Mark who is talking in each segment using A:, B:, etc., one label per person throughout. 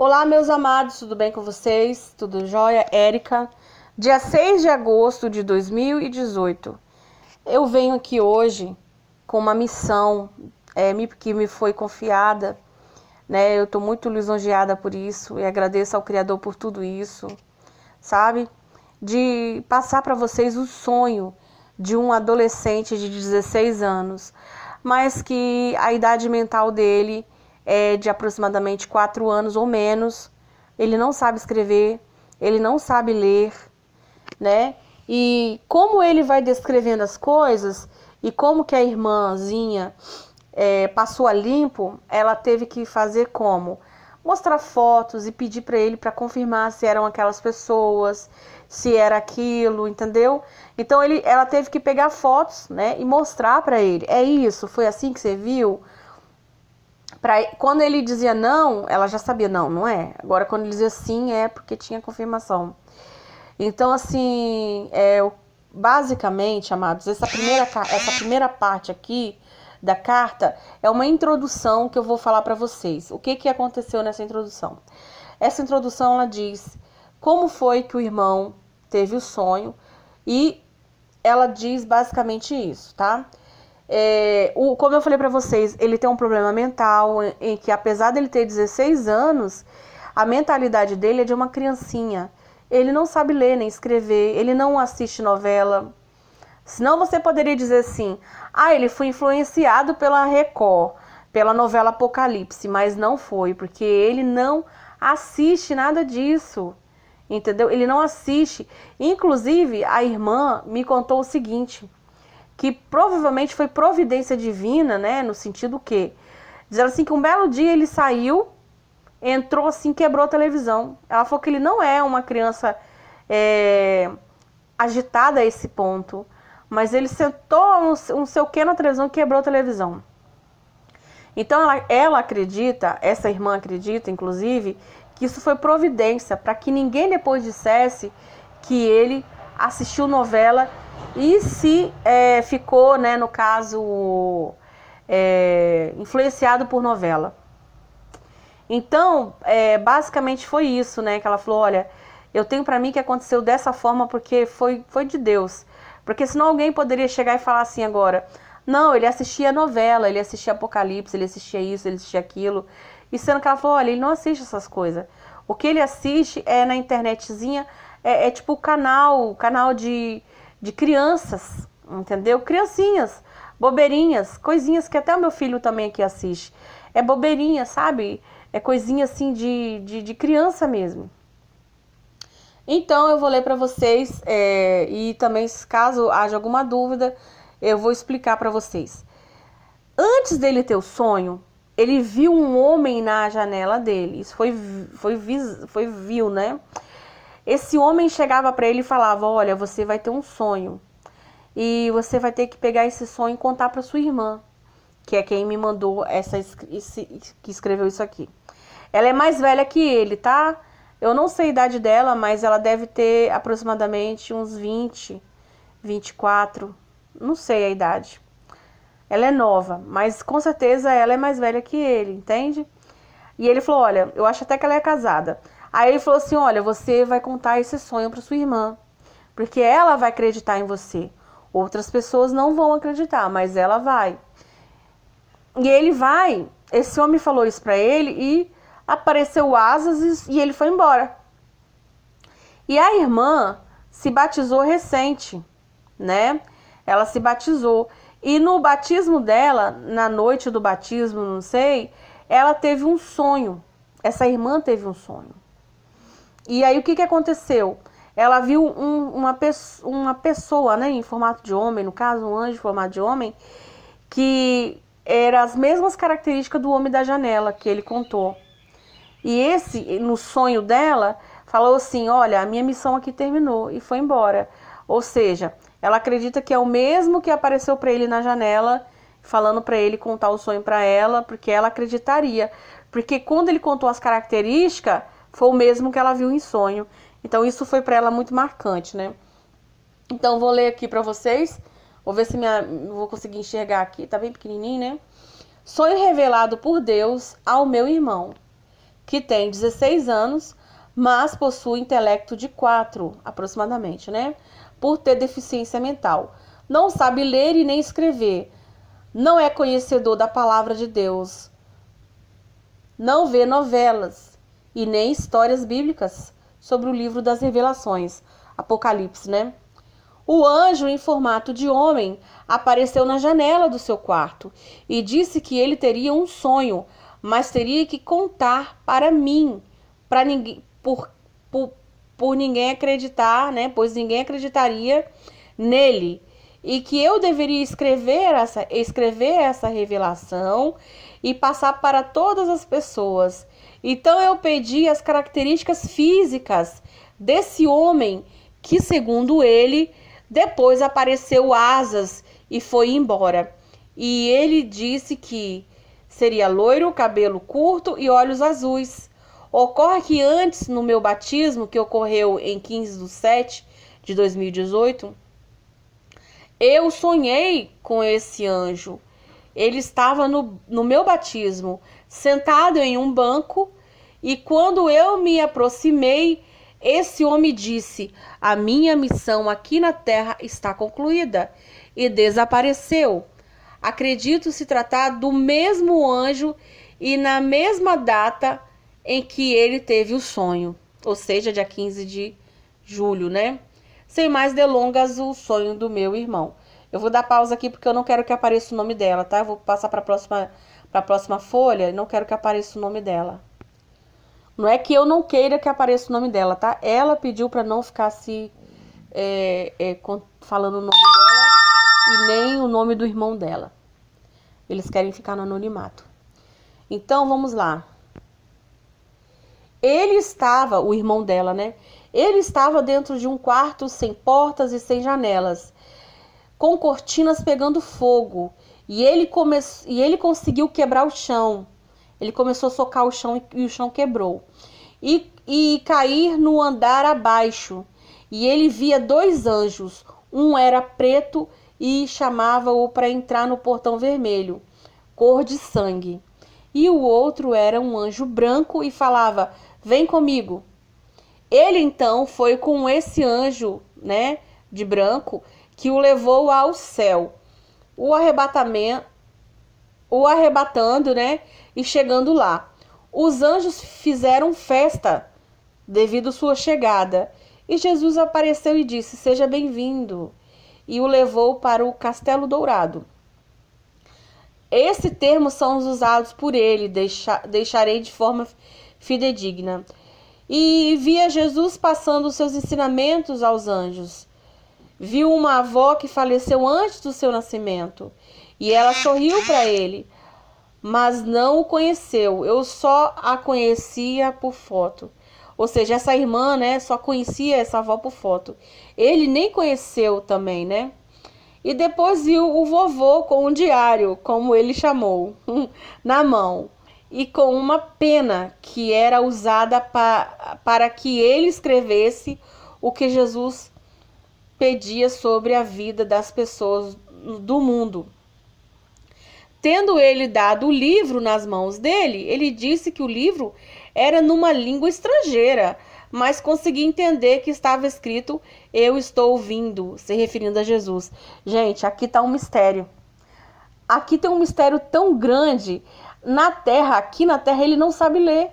A: Olá, meus amados, tudo bem com vocês? Tudo jóia? Érica. Dia 6 de agosto de 2018. Eu venho aqui hoje com uma missão que me foi confiada, né? Eu estou muito lisonjeada por isso e agradeço ao Criador por tudo isso, sabe? De passar para vocês o sonho de um adolescente de 16 anos, mas que a idade mental dele é de aproximadamente 4 anos ou menos. Ele não sabe escrever, ele não sabe ler, né? E como ele vai descrevendo as coisas e como que a irmãzinha passou a limpo, ela teve que fazer como? Mostrar fotos e pedir para ele para confirmar se eram aquelas pessoas, se era aquilo, entendeu? Então ela teve que pegar fotos, né, e mostrar para ele. É isso, foi assim que você viu? Quando ele dizia não, ela já sabia, não é. Agora quando ele dizia sim, é porque tinha confirmação. Então, assim, basicamente, amados, essa primeira parte aqui da carta é uma introdução que eu vou falar para vocês. O que aconteceu nessa introdução? Essa introdução, ela diz como foi que o irmão teve o sonho e ela diz basicamente isso, tá? Como eu falei para vocês, ele tem um problema mental em que, apesar dele ter 16 anos, a mentalidade dele é de uma criancinha. Ele não sabe ler nem escrever, ele não assiste novela. Senão você poderia dizer assim, ele foi influenciado pela Record, pela novela Apocalipse, mas não foi, porque ele não assiste nada disso, entendeu? Ele não assiste. Inclusive, a irmã me contou o seguinte, que provavelmente foi providência divina, né, no sentido que, dizendo assim, que um belo dia ele saiu, entrou assim, quebrou a televisão. Ela falou que ele não é uma criança agitada a esse ponto, mas ele sentou não sei o que na televisão e quebrou a televisão. Então ela acredita, essa irmã acredita, inclusive, que isso foi providência, para que ninguém depois dissesse que ele assistiu novela e se ficou, né, no caso, influenciado por novela. Então, basicamente foi isso, né, que ela falou, olha, eu tenho para mim que aconteceu dessa forma porque foi de Deus. Porque senão alguém poderia chegar e falar assim agora, não, ele assistia novela, ele assistia Apocalipse, ele assistia isso, ele assistia aquilo. E sendo que ela falou, olha, ele não assiste essas coisas. O que ele assiste é na internetzinha, tipo canal de crianças, entendeu? Criancinhas, bobeirinhas, coisinhas que até o meu filho também aqui assiste. É bobeirinha, sabe? É coisinha assim de criança mesmo. Então eu vou ler para vocês e também, caso haja alguma dúvida, eu vou explicar para vocês. Antes dele ter o sonho, ele viu um homem na janela dele. Isso foi viu, né? Esse homem chegava para ele e falava, olha, você vai ter um sonho e você vai ter que pegar esse sonho e contar para sua irmã, que é quem me mandou que escreveu isso aqui. Ela é mais velha que ele, tá? Eu não sei a idade dela, mas ela deve ter aproximadamente uns 20, 24, não sei a idade. Ela é nova, mas com certeza ela é mais velha que ele, entende? E ele falou, olha, eu acho até que ela é casada. Aí ele falou assim, olha, você vai contar esse sonho para sua irmã, porque ela vai acreditar em você. Outras pessoas não vão acreditar, mas ela vai. E ele vai, esse homem falou isso para ele e apareceu asas e ele foi embora. E a irmã se batizou recente, né? Ela se batizou. E no batismo dela, na noite do batismo, não sei, ela teve um sonho. Essa irmã teve um sonho. E aí o que aconteceu? Ela viu uma pessoa, né, em formato de homem, no caso um anjo em formato de homem, que eram as mesmas características do homem da janela que ele contou. E esse, no sonho dela, falou assim, olha, a minha missão aqui terminou e foi embora. Ou seja, ela acredita que é o mesmo que apareceu para ele na janela, falando para ele contar o sonho para ela, porque ela acreditaria. Porque quando ele contou as características, foi o mesmo que ela viu em sonho. Então isso foi para ela muito marcante, né? Então vou ler aqui para vocês. Vou ver se vou conseguir enxergar aqui. Tá bem pequenininho, né? Sonho revelado por Deus ao meu irmão. que tem 16 anos, mas possui intelecto de 4, aproximadamente, né? Por ter deficiência mental. Não sabe ler e nem escrever. Não é conhecedor da palavra de Deus. Não vê novelas e nem histórias bíblicas sobre o livro das Revelações, Apocalipse, né? O anjo, em formato de homem, apareceu na janela do seu quarto e disse que ele teria um sonho, mas teria que contar para mim, para ninguém, por ninguém acreditar, né? Pois ninguém acreditaria nele, e que eu deveria escrever essa revelação e passar para todas as pessoas. Então eu pedi as características físicas desse homem que, segundo ele, depois apareceu asas e foi embora. E ele disse que seria loiro, cabelo curto e olhos azuis. Ocorre que antes, no meu batismo, que ocorreu em 15/7 de 2018, eu sonhei com esse anjo. Ele estava no meu batismo, sentado em um banco, e quando eu me aproximei, esse homem disse: a minha missão aqui na terra está concluída, e desapareceu. Acredito se tratar do mesmo anjo e na mesma data em que ele teve o sonho, ou seja, dia 15 de julho, né? Sem mais delongas, o sonho do meu irmão. Eu vou dar pausa aqui porque eu não quero que apareça o nome dela, tá? Eu vou passar para a próxima folha e não quero que apareça o nome dela. Não é que eu não queira que apareça o nome dela, tá? Ela pediu para não ficar falando o nome dela e nem o nome do irmão dela. Eles querem ficar no anonimato. Então, vamos lá. Ele estava, o irmão dela, né? Ele estava dentro de um quarto sem portas e sem janelas, com cortinas pegando fogo. E ele conseguiu quebrar o chão. Ele começou a socar o chão e o chão quebrou. E cair no andar abaixo. E ele via 2 anjos. Um era preto e chamava-o para entrar no portão vermelho, cor de sangue. E o outro era um anjo branco e falava: vem comigo. Ele então foi com esse anjo, né, de branco, que o levou ao céu, o arrebatando, né, e chegando lá. Os anjos fizeram festa devido à sua chegada, e Jesus apareceu e disse: seja bem-vindo, e o levou para o Castelo Dourado. Esse termo são os usados por ele, deixarei de forma fidedigna. E via Jesus passando os seus ensinamentos aos anjos. Viu uma avó que faleceu antes do seu nascimento, e ela sorriu para ele, mas não o conheceu. Eu só a conhecia por foto. Ou seja, essa irmã, né, só conhecia essa avó por foto. Ele nem conheceu também, né? E depois viu o vovô com um diário, como ele chamou, na mão, e com uma pena que era usada para que ele escrevesse o que Jesus pedia sobre a vida das pessoas do mundo. Tendo ele dado o livro nas mãos dele, ele disse que o livro era numa língua estrangeira, mas consegui entender que estava escrito: eu estou vindo, se referindo a Jesus. Gente, aqui está um mistério. Aqui tem um mistério tão grande. Aqui na terra, ele não sabe ler.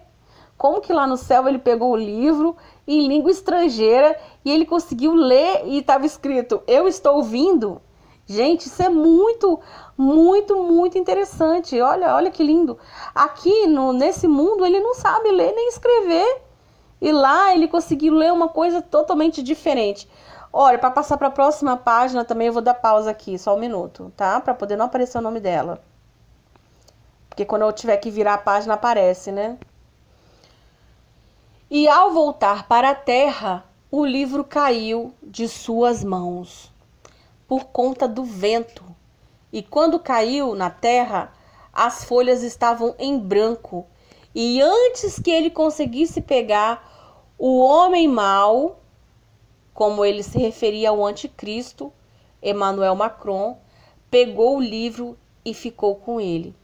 A: Como que lá no céu ele pegou o livro em língua estrangeira e ele conseguiu ler e estava escrito: eu estou vindo? Gente, isso é muito, muito, muito interessante. Olha que lindo. Aqui nesse mundo ele não sabe ler nem escrever. E lá ele conseguiu ler uma coisa totalmente diferente. Olha, para passar para a próxima página também eu vou dar pausa aqui, só um minuto, tá? Para poder não aparecer o nome dela. Porque quando eu tiver que virar a página aparece, né? E ao voltar para a terra, o livro caiu de suas mãos por conta do vento. E quando caiu na terra, as folhas estavam em branco. E antes que ele conseguisse pegar, o homem mau, como ele se referia ao anticristo, Emmanuel Macron, pegou o livro e ficou com ele.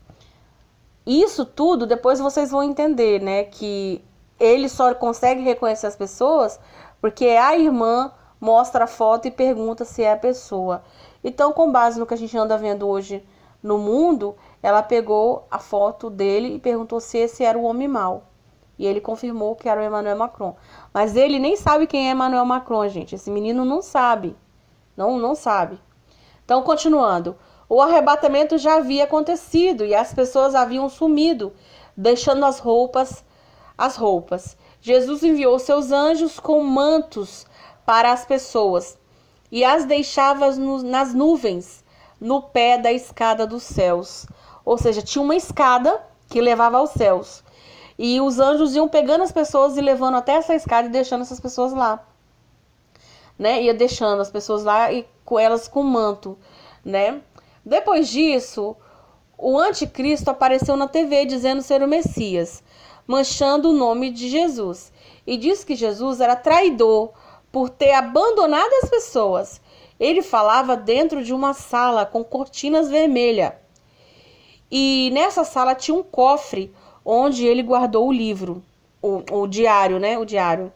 A: Isso tudo, depois vocês vão entender, né? Que ele só consegue reconhecer as pessoas porque a irmã mostra a foto e pergunta se é a pessoa. Então, com base no que a gente anda vendo hoje no mundo, ela pegou a foto dele e perguntou se esse era o homem mau. E ele confirmou que era o Emmanuel Macron. Mas ele nem sabe quem é Emmanuel Macron, gente. Esse menino não sabe. Não sabe. Então, continuando. O arrebatamento já havia acontecido e as pessoas haviam sumido, deixando as roupas. Jesus enviou seus anjos com mantos para as pessoas e as deixava nas nuvens, no pé da escada dos céus. Ou seja, tinha uma escada que levava aos céus. E os anjos iam pegando as pessoas e levando até essa escada e deixando essas pessoas lá. Né? Ia deixando as pessoas lá e com elas com manto, né? Depois disso, o anticristo apareceu na TV dizendo ser o Messias, manchando o nome de Jesus. E disse que Jesus era traidor por ter abandonado as pessoas. Ele falava dentro de uma sala com cortinas vermelhas. E nessa sala tinha um cofre onde ele guardou o livro, o diário, né? O diário.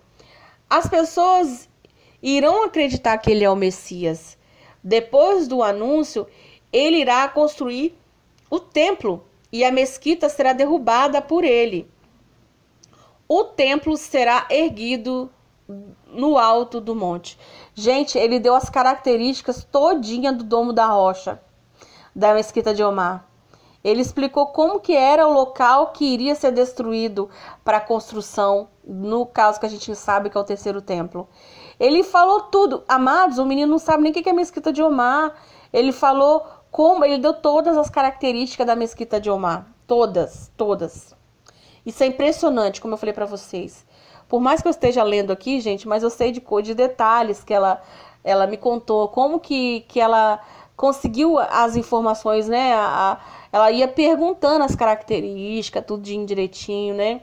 A: As pessoas irão acreditar que ele é o Messias. Depois do anúncio, ele irá construir o templo e a mesquita será derrubada por ele. O templo será erguido no alto do monte. Gente, ele deu as características todinha do Domo da Rocha, da mesquita de Omar. Ele explicou como que era o local que iria ser destruído para a construção, no caso que a gente sabe que é o terceiro templo. Ele falou tudo. Amados, o menino não sabe nem o que é a mesquita de Omar. Ele falou como, ele deu todas as características da mesquita de Omar. Todas. Isso é impressionante, como eu falei para vocês. Por mais que eu esteja lendo aqui, gente, mas eu sei de detalhes que ela me contou, como que ela conseguiu as informações, né? Ela ia perguntando as características, tudinho direitinho, né?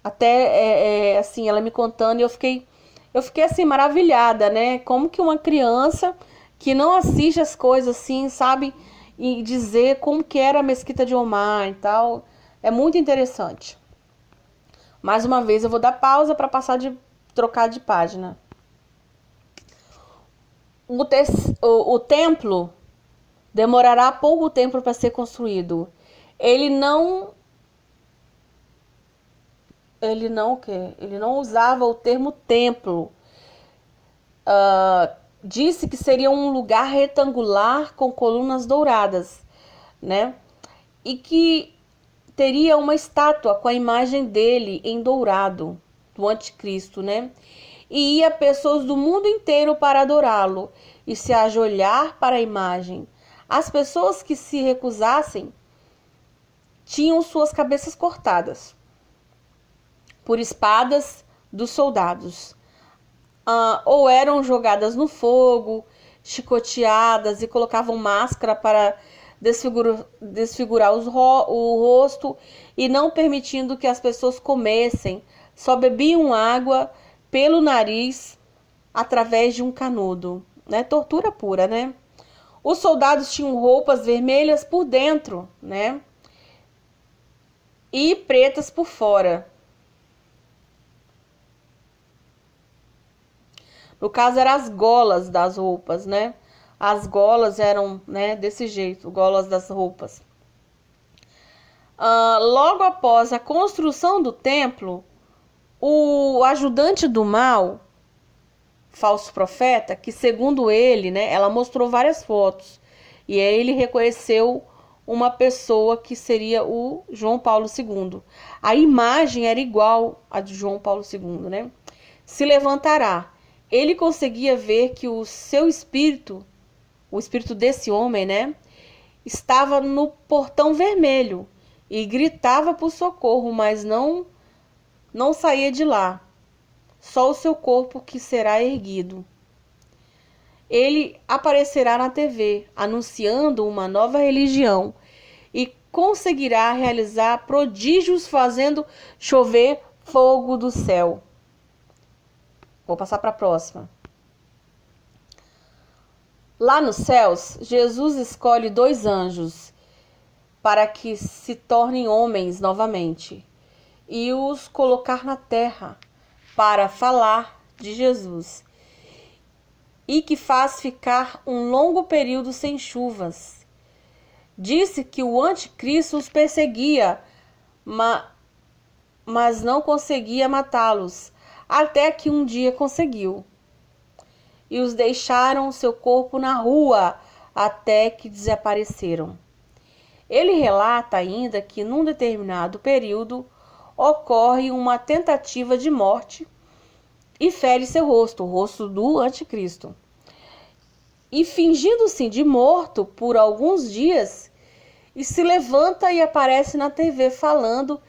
A: Até, assim, ela me contando e eu fiquei assim, maravilhada, né? Como que uma criança que não assiste as coisas assim, sabe? E dizer como que era a mesquita de Omar e tal. É muito interessante. Mais uma vez eu vou dar pausa para trocar de página. O templo demorará pouco tempo para ser construído. Ele não usava o termo templo. Disse que seria um lugar retangular com colunas douradas, né? E que teria uma estátua com a imagem dele em dourado, do anticristo, né? E ia pessoas do mundo inteiro para adorá-lo e se ajoelhar para a imagem. As pessoas que se recusassem tinham suas cabeças cortadas por espadas dos soldados. Ou eram jogadas no fogo, chicoteadas e colocavam máscara para desfigurar o rosto e não permitindo que as pessoas comessem. Só bebiam água pelo nariz através de um canudo, né? Tortura pura, né? Os soldados tinham roupas vermelhas por dentro, né? E pretas por fora. No caso, eram as golas das roupas, né? As golas eram, né, desse jeito, golas das roupas. Logo após a construção do templo, o ajudante do mal, falso profeta, que segundo ele, né, ela mostrou várias fotos, e aí ele reconheceu uma pessoa que seria o João Paulo II. A imagem era igual à de João Paulo II, né? Se levantará. Ele conseguia ver que o seu espírito, o espírito desse homem, né, estava no portão vermelho e gritava por socorro, mas não saía de lá. Só o seu corpo que será erguido. Ele aparecerá na TV, anunciando uma nova religião e conseguirá realizar prodígios fazendo chover fogo do céu. Vou passar para a próxima. Lá nos céus, Jesus escolhe 2 anjos para que se tornem homens novamente, e os colocar na terra para falar de Jesus, e que faz ficar um longo período sem chuvas. Disse que o anticristo os perseguia, mas não conseguia matá-los, até que um dia conseguiu. E os deixaram seu corpo na rua até que desapareceram. Ele relata ainda que num determinado período ocorre uma tentativa de morte e fere seu rosto, o rosto do anticristo. E fingindo-se de morto por alguns dias, e se levanta e aparece na TV falando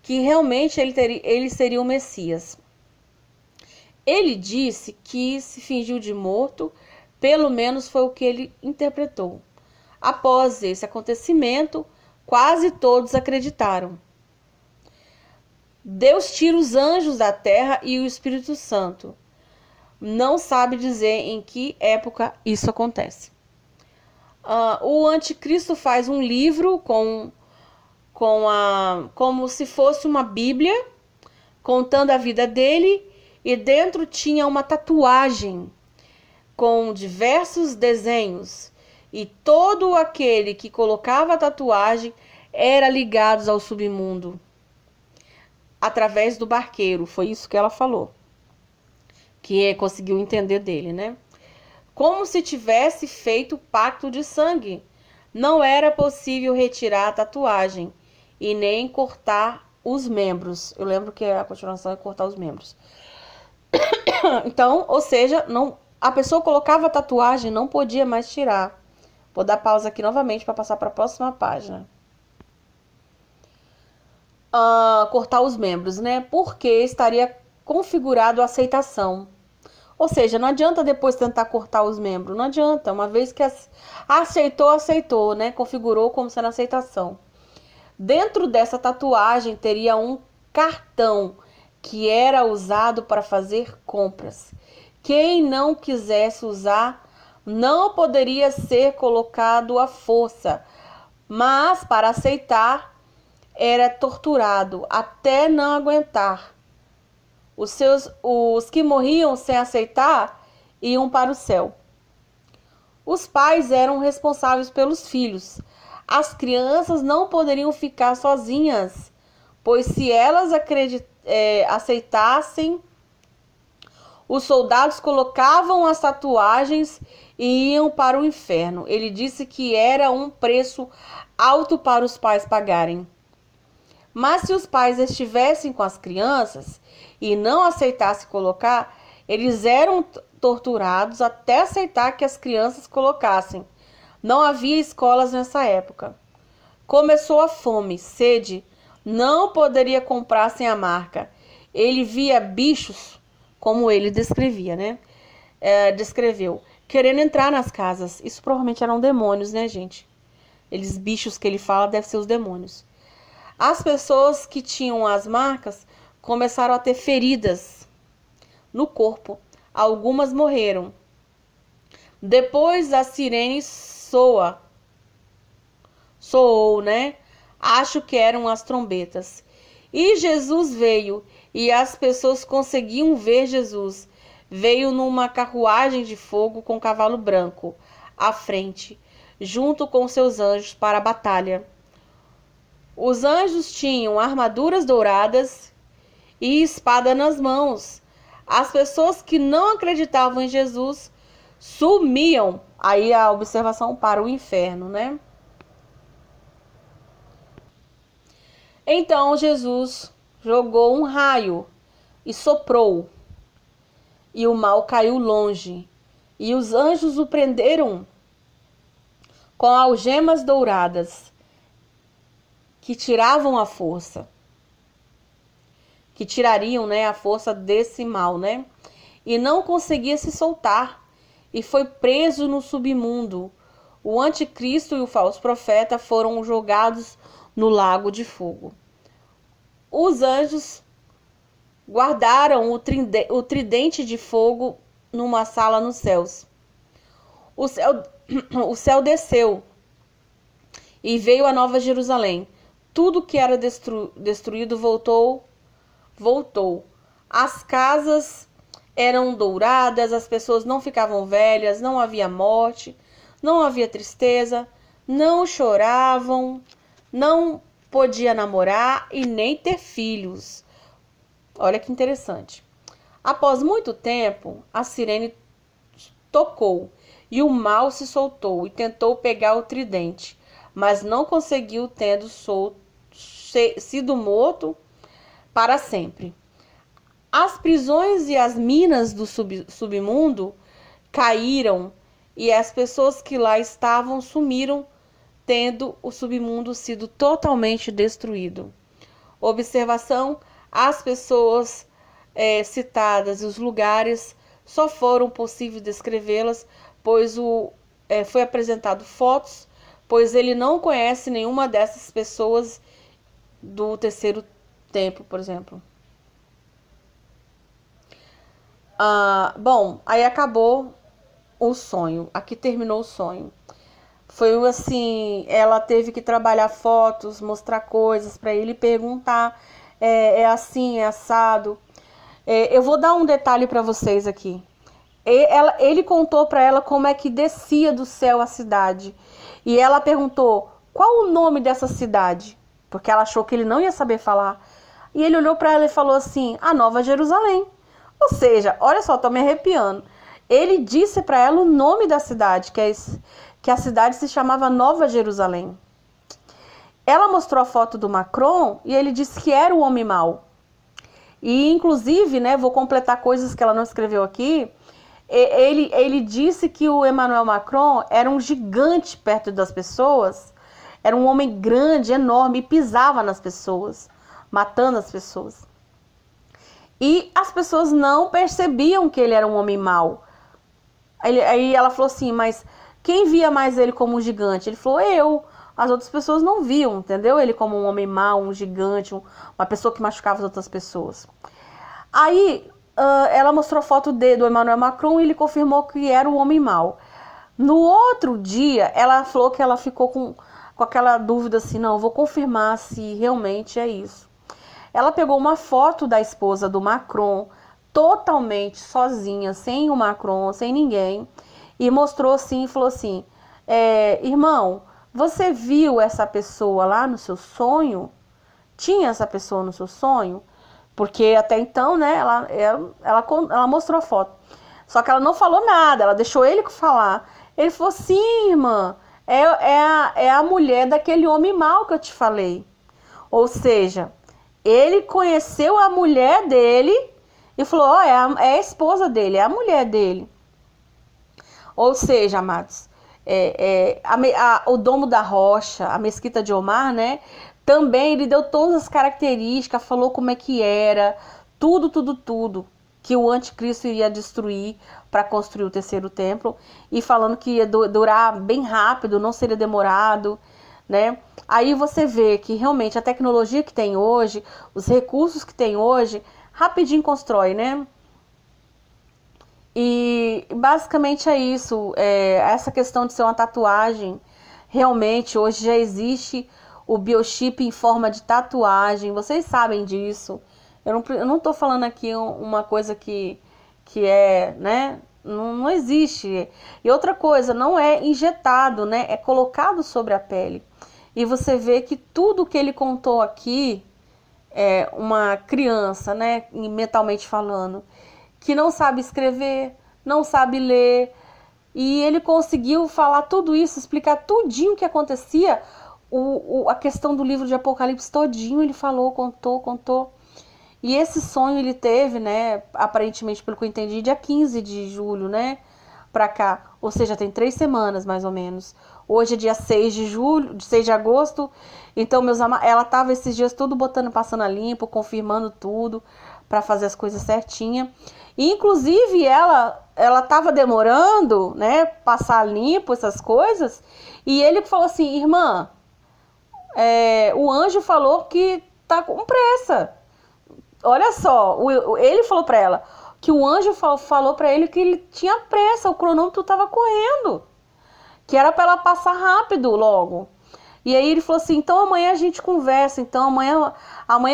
A: que realmente ele seria o Messias. Ele disse que se fingiu de morto, pelo menos foi o que ele interpretou. Após esse acontecimento, quase todos acreditaram. Deus tira os anjos da terra e o Espírito Santo. Não sabe dizer em que época isso acontece. O anticristo faz um livro como se fosse uma Bíblia, contando a vida dele, e dentro tinha uma tatuagem com diversos desenhos, e todo aquele que colocava a tatuagem era ligado ao submundo através do barqueiro. Foi isso que ela falou, que conseguiu entender dele, né? Como se tivesse feito pacto de sangue. Não era possível retirar a tatuagem e nem cortar os membros. Eu lembro que a continuação é cortar os membros. Então, ou seja, a pessoa colocava a tatuagem, não podia mais tirar. Vou dar pausa aqui novamente para passar para a próxima página. Cortar os membros, né? Porque estaria configurado a aceitação. Ou seja, não adianta depois tentar cortar os membros. Não adianta. Uma vez que aceitou, né? Configurou como sendo aceitação. Dentro dessa tatuagem teria um cartão que era usado para fazer compras. Quem não quisesse usar não poderia ser colocado à força, mas para aceitar era torturado até não aguentar. Os que morriam sem aceitar iam para o céu. Os pais eram responsáveis pelos filhos. As crianças não poderiam ficar sozinhas, pois se elas aceitassem, os soldados colocavam as tatuagens e iam para o inferno. Ele disse que era um preço alto para os pais pagarem. Mas se os pais estivessem com as crianças e não aceitassem colocar, eles eram torturados até aceitar que as crianças colocassem. Não havia escolas nessa época. Começou a fome, sede, não poderia comprar sem a marca. Ele via bichos, como ele descrevia, né? Descreveu, querendo entrar nas casas. Isso provavelmente eram demônios, né, gente? Eles bichos que ele fala devem ser os demônios. As pessoas que tinham as marcas começaram a ter feridas no corpo. Algumas morreram. Depois a sirene soou, né? Acho que eram as trombetas. E Jesus veio, e as pessoas conseguiam ver Jesus. Veio numa carruagem de fogo com cavalo branco à frente, junto com seus anjos para a batalha. Os anjos tinham armaduras douradas e espada nas mãos. As pessoas que não acreditavam em Jesus sumiam. Aí a observação para o inferno, né? Então Jesus jogou um raio e soprou, e o mal caiu longe, e os anjos o prenderam com algemas douradas, que tiravam a força, que tirariam, né, a força desse mal, né? E não conseguia se soltar, e foi preso no submundo. O anticristo e o falso profeta foram jogados no lago de fogo. Os anjos guardaram o tridente de fogo numa sala nos céus. O céu desceu e veio a Nova Jerusalém. Tudo que era destruído voltou. As casas eram douradas, as pessoas não ficavam velhas, não havia morte, não havia tristeza, não choravam, não podia namorar e nem ter filhos. Olha que interessante. Após muito tempo, a sirene tocou e o mal se soltou e tentou pegar o tridente, mas não conseguiu, tendo sido morto para sempre. As prisões e as minas do submundo caíram e as pessoas que lá estavam sumiram, tendo o submundo sido totalmente destruído. Observação: as pessoas citadas e os lugares só foram possível descrevê-las, pois foi apresentado fotos, pois ele não conhece nenhuma dessas pessoas do terceiro templo, por exemplo. Bom, aí acabou o sonho. Aqui terminou o sonho. Foi assim, ela teve que trabalhar fotos, mostrar coisas para ele, perguntar, é assim, é assado. Eu vou dar um detalhe para vocês aqui. Ele contou para ela como é que descia do céu a cidade. E ela perguntou, qual o nome dessa cidade? Porque ela achou que ele não ia saber falar. E ele olhou para ela e falou assim, a Nova Jerusalém. Ou seja, olha só, tô me arrepiando. Ele disse para ela o nome da cidade, que a cidade se chamava Nova Jerusalém. Ela mostrou a foto do Macron e ele disse que era o homem mau. E inclusive, né, vou completar coisas que ela não escreveu aqui, ele disse que o Emmanuel Macron era um gigante perto das pessoas, era um homem grande, enorme, e pisava nas pessoas, matando as pessoas. E as pessoas não percebiam que ele era um homem mau. Aí ela falou assim, mas quem via mais ele como um gigante? Ele falou, eu. As outras pessoas não viam, entendeu? Ele como um homem mau, um gigante, uma pessoa que machucava as outras pessoas. Aí ela mostrou a foto do Emmanuel Macron e ele confirmou que era o homem mau. No outro dia, ela falou que ela ficou com aquela dúvida assim, não, vou confirmar se realmente é isso. Ela pegou uma foto da esposa do Macron, totalmente sozinha, sem o Macron, sem ninguém, e mostrou assim e falou assim, irmão, você viu essa pessoa lá no seu sonho? Tinha essa pessoa no seu sonho? Porque até então, né, ela mostrou a foto. Só que ela não falou nada, ela deixou ele falar. Ele falou, sim, irmã, é a mulher daquele homem mau que eu te falei. Ou seja, ele conheceu a mulher dele e falou, é a esposa dele, é a mulher dele. Ou seja, amados, o Domo da Rocha, a Mesquita de Omar, né? Também ele deu todas as características, falou como é que era, tudo que o anticristo iria destruir para construir o terceiro templo, e falando que ia durar bem rápido, não seria demorado, né? Aí você vê que realmente a tecnologia que tem hoje, os recursos que tem hoje, rapidinho constrói, né? E basicamente é isso, essa questão de ser uma tatuagem, realmente hoje já existe o biochip em forma de tatuagem, vocês sabem disso. Eu não tô falando aqui uma coisa que é, né, não existe. E outra coisa, não é injetado, né, é colocado sobre a pele. E você vê que tudo que ele contou aqui, uma criança, né, mentalmente falando, que não sabe escrever, não sabe ler, e ele conseguiu falar tudo isso, explicar tudinho o que acontecia, a questão do livro de Apocalipse todinho, ele falou, contou. E esse sonho ele teve, né, aparentemente, pelo que eu entendi, dia 15 de julho, né, pra cá, ou seja, tem 3 semanas, mais ou menos. Hoje é dia 6 de julho, 6 de agosto, então, ela tava esses dias tudo passando a limpo, confirmando tudo, para fazer as coisas certinha. E, inclusive, ela tava demorando, né, passar limpo essas coisas, e ele falou assim, irmã, o anjo falou que tá com pressa. Olha só, ele falou para ela que o anjo falou para ele que ele tinha pressa, o cronômetro tava correndo, que era para ela passar rápido logo. E aí ele falou assim, então amanhã a gente conversa, então amanhã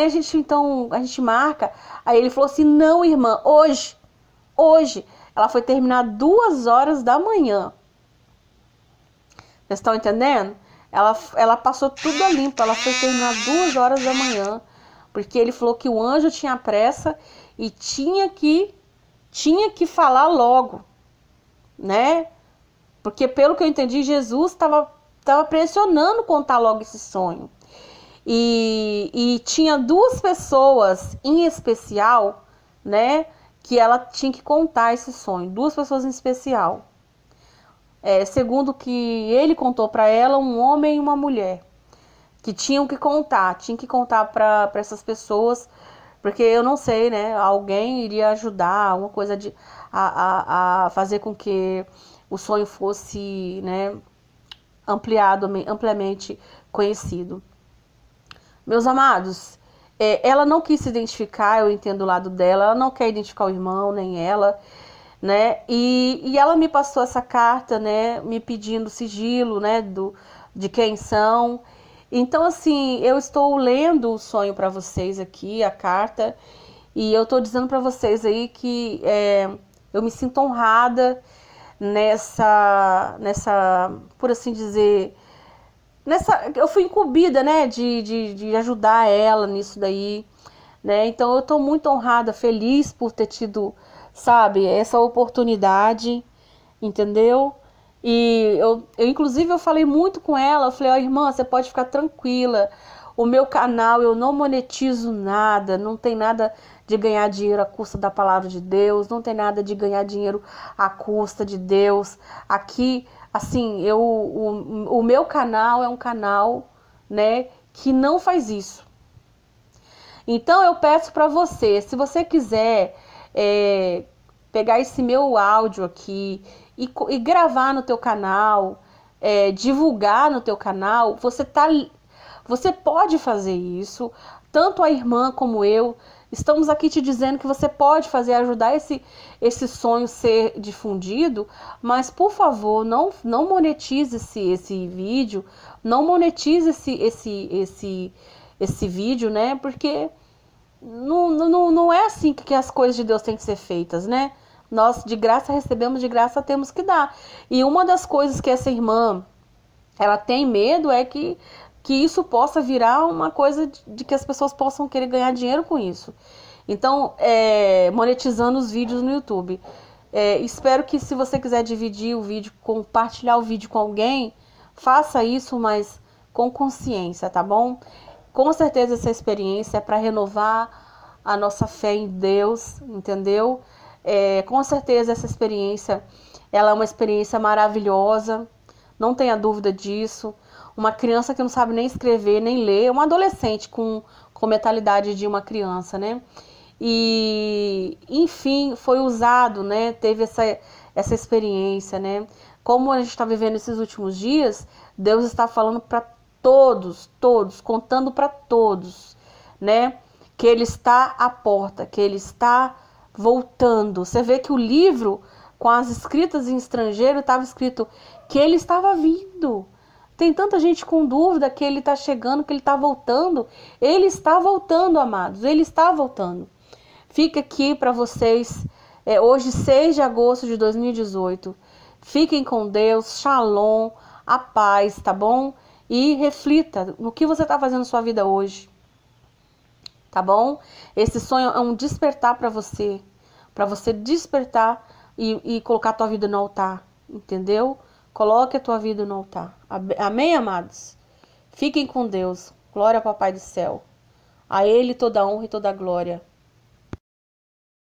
A: a gente marca. Aí ele falou assim, não, irmã, hoje. Ela foi terminar 2 horas da manhã. Vocês estão entendendo? Ela passou tudo a limpo, ela foi terminar 2 horas da manhã, porque ele falou que o anjo tinha pressa e tinha que falar logo, né? Porque pelo que eu entendi, Jesus estava pressionando contar logo esse sonho. E tinha 2 pessoas em especial, né? Que ela tinha que contar esse sonho. 2 pessoas em especial. Segundo que ele contou para ela, um homem e uma mulher. Que tinham que contar. Tinha que contar para essas pessoas. Porque eu não sei, né? Alguém iria ajudar, uma coisa a fazer com que o sonho fosse, né, ampliamente conhecido. Meus amados, ela não quis se identificar, eu entendo o lado dela, ela não quer identificar o irmão, nem ela, né? E ela me passou essa carta, né, me pedindo sigilo, né, de quem são. Então, assim, eu estou lendo o sonho para vocês aqui, a carta, e eu estou dizendo para vocês aí que eu me sinto honrada nessa, por assim dizer, eu fui incumbida, né, de ajudar ela nisso daí, né? Então eu tô muito honrada, feliz por ter tido, sabe, essa oportunidade, entendeu? E inclusive eu falei muito com ela, eu falei, ó, irmã, você pode ficar tranquila. O meu canal eu não monetizo nada, não tem nada de ganhar dinheiro à custa da palavra de Deus, não tem nada de ganhar dinheiro à custa de Deus. Aqui, assim, o meu canal é um canal, né, que não faz isso. Então eu peço para você, se você quiser pegar esse meu áudio aqui e gravar no teu canal, divulgar no teu canal, você pode fazer isso. Tanto a irmã como eu estamos aqui te dizendo que você pode fazer, ajudar esse sonho ser difundido, mas por favor, não monetize esse vídeo, não monetize esse vídeo, né? Porque não é assim que as coisas de Deus têm que ser feitas, né? Nós de graça recebemos, de graça temos que dar. E uma das coisas que essa irmã ela tem medo é que isso possa virar uma coisa de que as pessoas possam querer ganhar dinheiro com isso. Então, monetizando os vídeos no YouTube. Espero que, se você quiser dividir o vídeo, compartilhar o vídeo com alguém, faça isso, mas com consciência, tá bom? Com certeza essa experiência é para renovar a nossa fé em Deus, entendeu? Com certeza essa experiência, ela é uma experiência maravilhosa, não tenha dúvida disso. Uma criança que não sabe nem escrever, nem ler, uma adolescente com mentalidade de uma criança, né? E, enfim, foi usado, né? Teve essa experiência, né? Como a gente está vivendo esses últimos dias, Deus está falando para todos, contando para todos, né? Que Ele está à porta, que Ele está voltando. Você vê que o livro, com as escritas em estrangeiro, estava escrito que Ele estava vindo. Tem tanta gente com dúvida que Ele está chegando, que Ele está voltando. Ele está voltando, amados, Ele está voltando. Fica aqui para vocês, hoje 6 de agosto de 2018. Fiquem com Deus, shalom, a paz, tá bom? E reflita no que você está fazendo na sua vida hoje, tá bom? Esse sonho é um despertar para você despertar e colocar a tua vida no altar, entendeu? Coloque a tua vida no altar. Amém, amados? Fiquem com Deus. Glória ao Papai do céu. A Ele toda a honra e toda a glória.